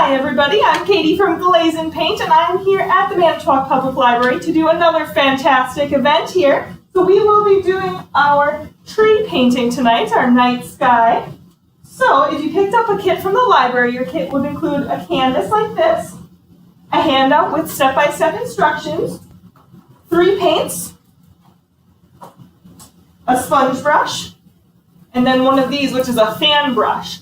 Hi everybody, I'm Katie from Glaze Paint, and I'm here at the Manitowoc Public Library to do another fantastic event here. So we will be doing our tree painting tonight, our night sky. So if you picked up a kit from the library, your kit would include a canvas like this, a handout with step-by-step instructions, 3 paints, a sponge brush, and then one of these, which is a fan brush.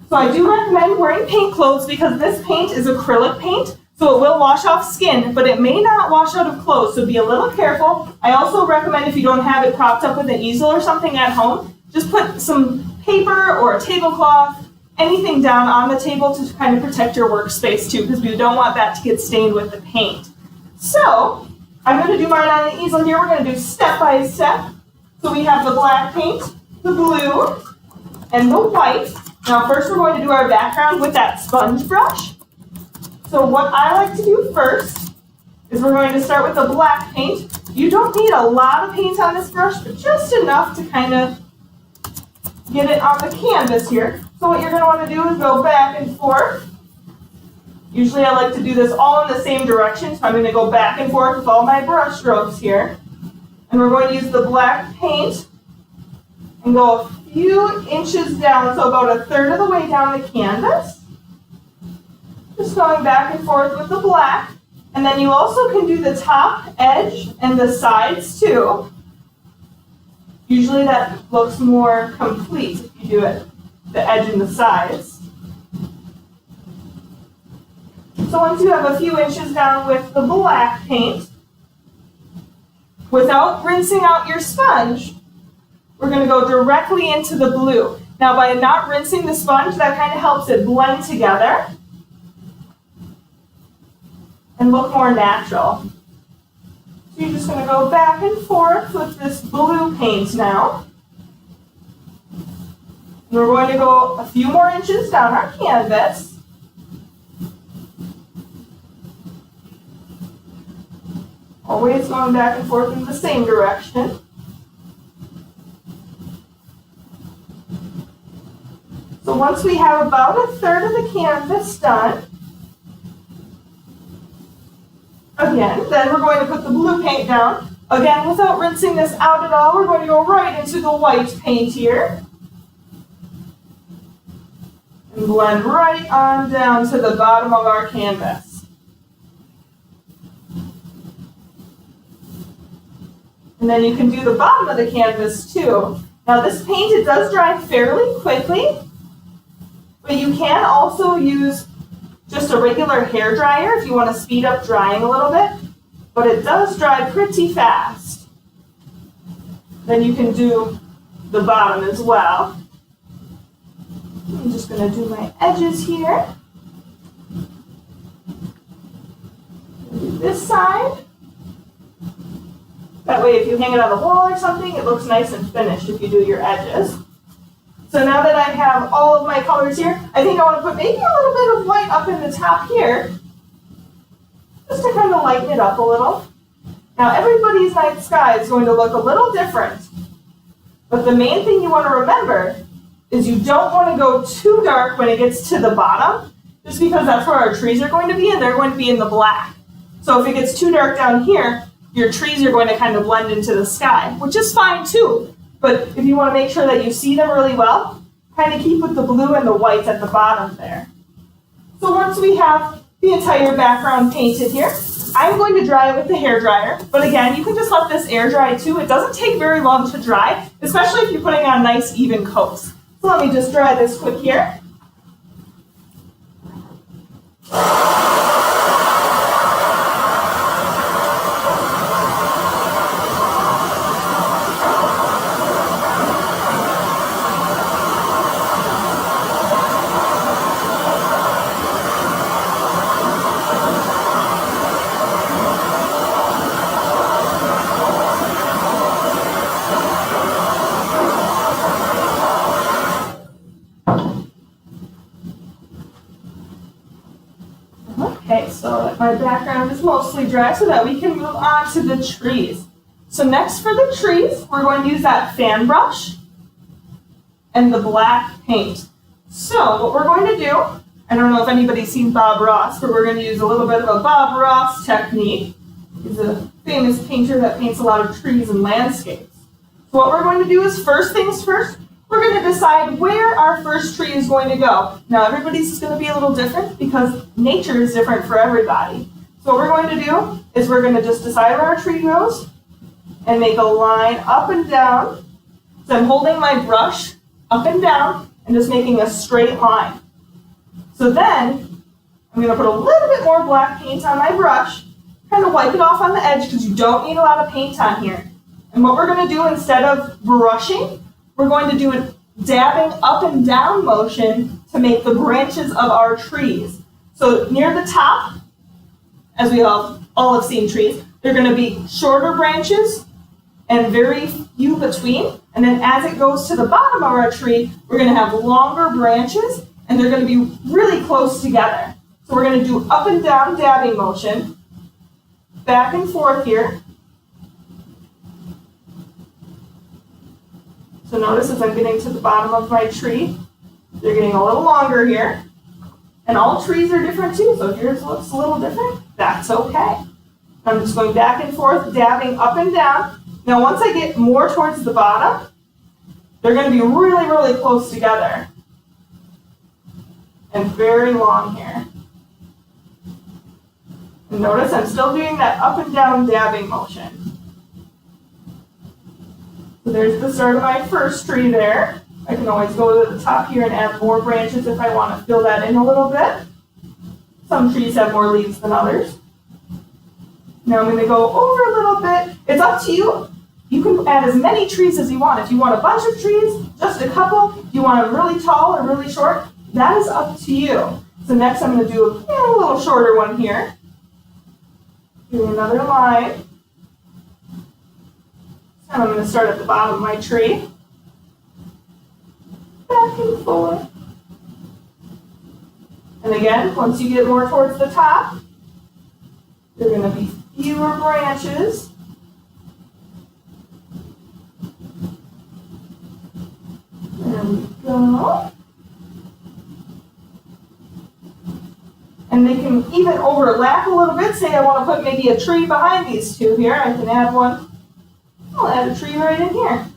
So I do recommend wearing paint clothes because this paint is acrylic paint, so it will wash off skin, but it may not wash out of clothes, so be a little careful. I also recommend if you don't have it propped up with an easel or something at home, just put some paper or a tablecloth, anything down on the table to kind of protect your workspace too, because we don't want that to get stained with the paint. So I'm going to do mine on the easel here. We're going to do step by step. So we have the black paint, the blue, and the white. Now first we're going to do our background with that sponge brush. So what I like to do first is we're going to start with the black paint. You don't need a lot of paint on this brush, but just enough to kind of get it on the canvas here. So what you're going to want to do is go back and forth. Usually I like to do this all in the same direction, so I'm going to go back and forth with all my brush strokes here. And we're going to use the black paint and go a few inches down, so about 1/3 of the way down the canvas. Just going back and forth with the black. And then you also can do the top edge and the sides too. Usually that looks more complete if you do it, the edge and the sides. So once you have a few inches down with the black paint, without rinsing out your sponge, we're going to go directly into the blue. Now by not rinsing the sponge, that kind of helps it blend together and look more natural. So you're just going to go back and forth with this blue paint now. And we're going to go a few more inches down our canvas. Always going back and forth in the same direction. So once we have about 1/3 of the canvas done, again, then we're going to put the blue paint down. Again, without rinsing this out at all, we're going to go right into the white paint here. And blend right on down to the bottom of our canvas. And then you can do the bottom of the canvas too. Now this paint, it does dry fairly quickly, but you can also use just a regular hair dryer if you want to speed up drying a little bit, but it does dry pretty fast. Then you can do the bottom as well. I'm just going to do my edges here. Do this side. That way if you hang it on the wall or something, it looks nice and finished if you do your edges. So now that I have all of my colors here, I think I want to put maybe a little bit of white up in the top here, just to kind of lighten it up a little. Now everybody's night sky is going to look a little different, but the main thing you want to remember is you don't want to go too dark when it gets to the bottom, just because that's where our trees are going to be, and they're going to be in the black. So if it gets too dark down here, your trees are going to kind of blend into the sky, which is fine too. But if you want to make sure that you see them really well, kind of keep with the blue and the white at the bottom there. So once we have the entire background painted here, I'm going to dry it with the hair dryer. But again, you can just let this air dry too. It doesn't take very long to dry, especially if you're putting on nice even coats. So let me just dry this quick here. Okay, so my background is mostly dry so that we can move on to the trees. So next for the trees, we're going to use that fan brush and the black paint. So what we're going to do I don't know if anybody's seen Bob Ross, but we're going to use a little bit of a Bob Ross technique. He's a famous painter that paints a lot of trees and landscapes. So what we're going to do is, first things first, we're going to decide where our first tree is going to go. Now everybody's is going to be a little different because nature is different for everybody. So what we're going to do is we're going to just decide where our tree goes and make a line up and down. So I'm holding my brush up and down and just making a straight line. So then I'm going to put a little bit more black paint on my brush, kind of wipe it off on the edge because you don't need a lot of paint on here. And what we're going to do, instead of brushing, we're going to do a dabbing up and down motion to make the branches of our trees. So near the top, as we all have seen trees, they're going to be shorter branches and very few between. And then as it goes to the bottom of our tree, we're going to have longer branches and they're going to be really close together. So we're going to do up and down dabbing motion, back and forth here. So notice as I'm getting to the bottom of my tree, they're getting a little longer here. And all trees are different too, so if yours looks a little different, that's okay. I'm just going back and forth, dabbing up and down. Now once I get more towards the bottom, they're going to be really, really close together. And very long here. And notice I'm still doing that up and down dabbing motion. So there's the start of my first tree there. I can always go to the top here and add more branches if I want to fill that in a little bit. Some trees have more leaves than others. Now I'm going to go over a little bit. It's up to you. You can add as many trees as you want. If you want a bunch of trees, just a couple. If you want them really tall or really short, that is up to you. So next I'm going to do a little shorter one here. Do another line. And I'm going to start at the bottom of my tree. Back and forth. And again, once you get more towards the top, there are going to be fewer branches. There we go. And they can even overlap a little bit. Say I want to put maybe a tree behind these two here. I can add one. I'll add a tree right in here.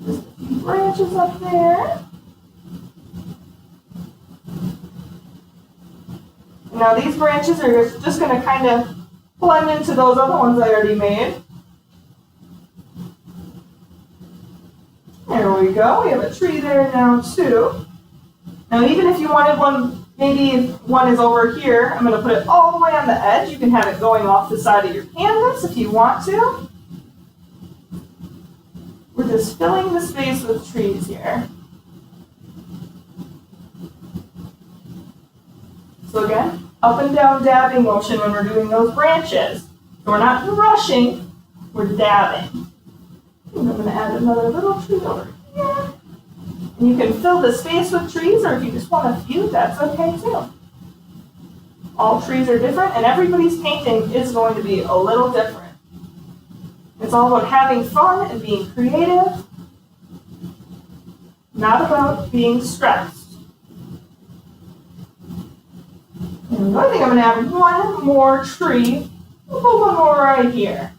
Just a few branches up there. Now these branches are just going to kind of blend into those other ones I already made. There we go. We have a tree there now too. Now even if you wanted one, maybe one is over here, I'm going to put it all the way on the edge. You can have it going off the side of your canvas if you want to. We're just filling the space with trees here. So again, up and down dabbing motion when we're doing those branches. So we're not rushing, we're dabbing. And I'm going to add another little tree over here. And you can fill the space with trees, or if you just want a few, that's okay too. All trees are different, and everybody's painting is going to be a little different. It's all about having fun and being creative, not about being stressed. And I think I'm going to add one more tree. We'll put one more right here.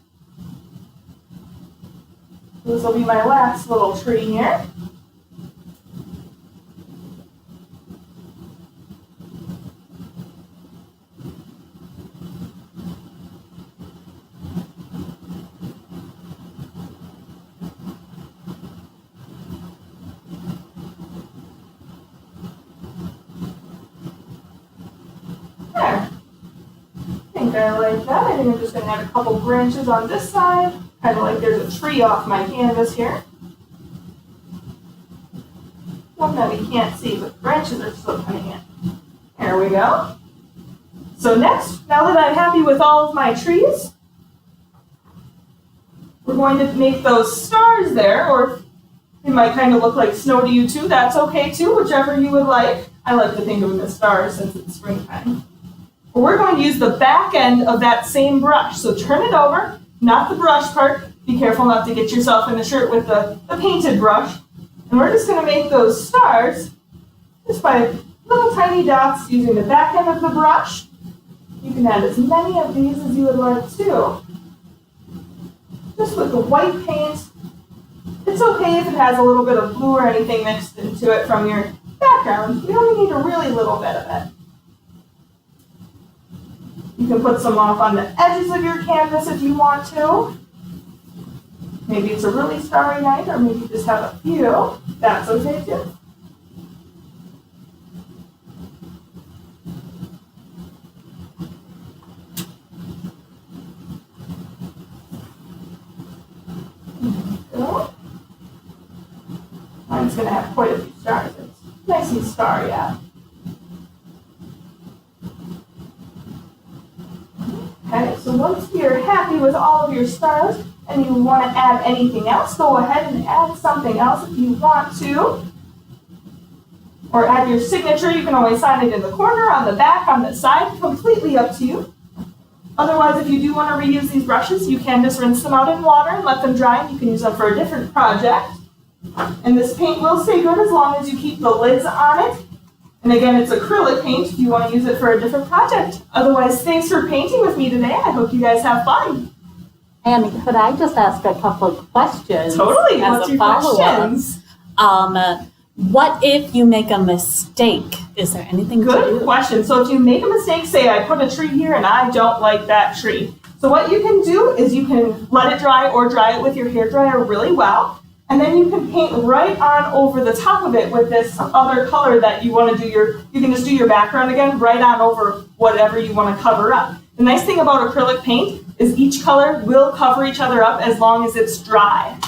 This will be my last little tree here. There. I think I like that. I think I'm just going to add a couple branches on this side. Kind of like there's a tree off my canvas here. One that we can't see, but branches are still coming in. There we go. So next, now that I'm happy with all of my trees, we're going to make those stars there, or it might kind of look like snow to you too. That's okay too, whichever you would like. I like to think of them as stars since it's springtime. But we're going to use the back end of that same brush. So turn it over. Not the brush part. Be careful not to get yourself in the shirt with the painted brush. And we're just going to make those stars just by little tiny dots using the back end of the brush. You can add as many of these as you would like to. Just with the white paint. It's okay if it has a little bit of blue or anything mixed into it from your background. You only need a really little bit of it. You can put some off on the edges of your canvas if you want to. Maybe it's a really starry night, or maybe you just have a few. That's okay too. Mine's going to have quite a few stars. It's nice and starry out. Okay, so once you're happy with all of your stars and you want to add anything else, go ahead and add something else if you want to. Or add your signature. You can always sign it in the corner, on the back, on the side, completely up to you. Otherwise, if you do want to reuse these brushes, you can just rinse them out in water and let them dry, and you can use them for a different project. And this paint will stay good as long as you keep the lids on it. And again, it's acrylic paint if you want to use it for a different project. Otherwise, thanks for painting with me today. I hope you guys have fun. And could I just ask a couple of questions? Totally. As What's a your questions? What if you make a mistake? Is there anything to do? Good question. So if you make a mistake, say I put a tree here and I don't like that tree. So what you can do is you can let it dry or dry it with your hairdryer really well. And then you can paint right on over the top of it with this other color that you want to do you can just do your background again right on over whatever you want to cover up. The nice thing about acrylic paint is each color will cover each other up as long as it's dry.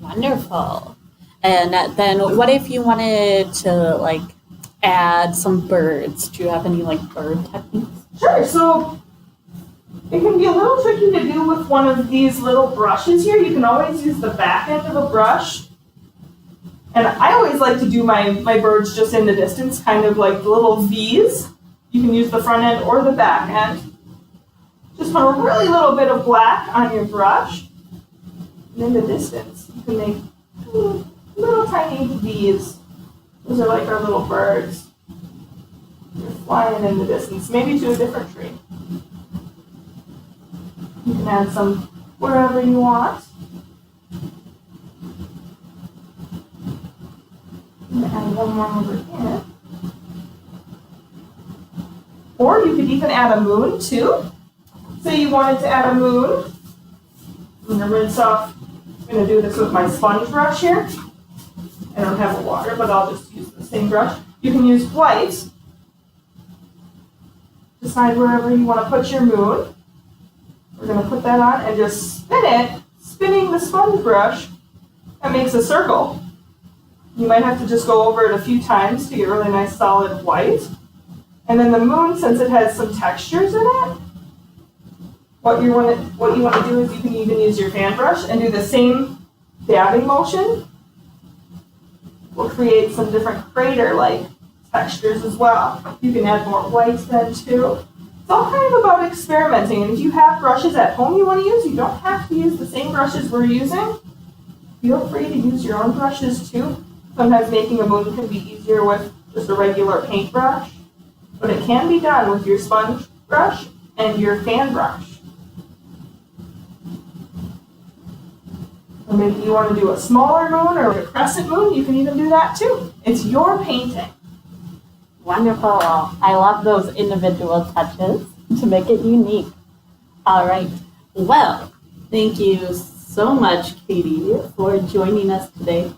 Wonderful. And then what if you wanted to add some birds? Do you have any bird techniques? Sure. So it can be a little tricky to do with one of these little brushes here. You can always use the back end of a brush. And I always like to do my birds just in the distance, kind of like little V's. You can use the front end or the back end. Just put a really little bit of black on your brush. And in the distance, you can make little tiny V's. Those are like our little birds. They're flying in the distance, maybe to a different tree. You can add some wherever you want. I'm going to add one more over here. Or you could even add a moon too. Say you wanted to add a moon. I'm going to rinse off. I'm going to do this with my sponge brush here. I don't have a water, but I'll just use the same brush. You can use white. Decide wherever you want to put your moon. We're going to put that on and just spin it. Spinning the sponge brush, that makes a circle. You might have to just go over it a few times to get really nice solid white. And then the moon, since it has some textures in it, what you want to do is you can even use your fan brush and do the same dabbing motion. We'll create some different crater-like textures as well. You can add more white then too. It's all kind of about experimenting, and if you have brushes at home you want to use, you don't have to use the same brushes we're using. Feel free to use your own brushes too. Sometimes making a moon can be easier with just a regular paintbrush, but it can be done with your sponge brush and your fan brush. Or maybe you want to do a smaller moon or a crescent moon, you can even do that too. It's your painting. Wonderful. I love those individual touches to make it unique. All right. Well, thank you so much, Katie, for joining us today.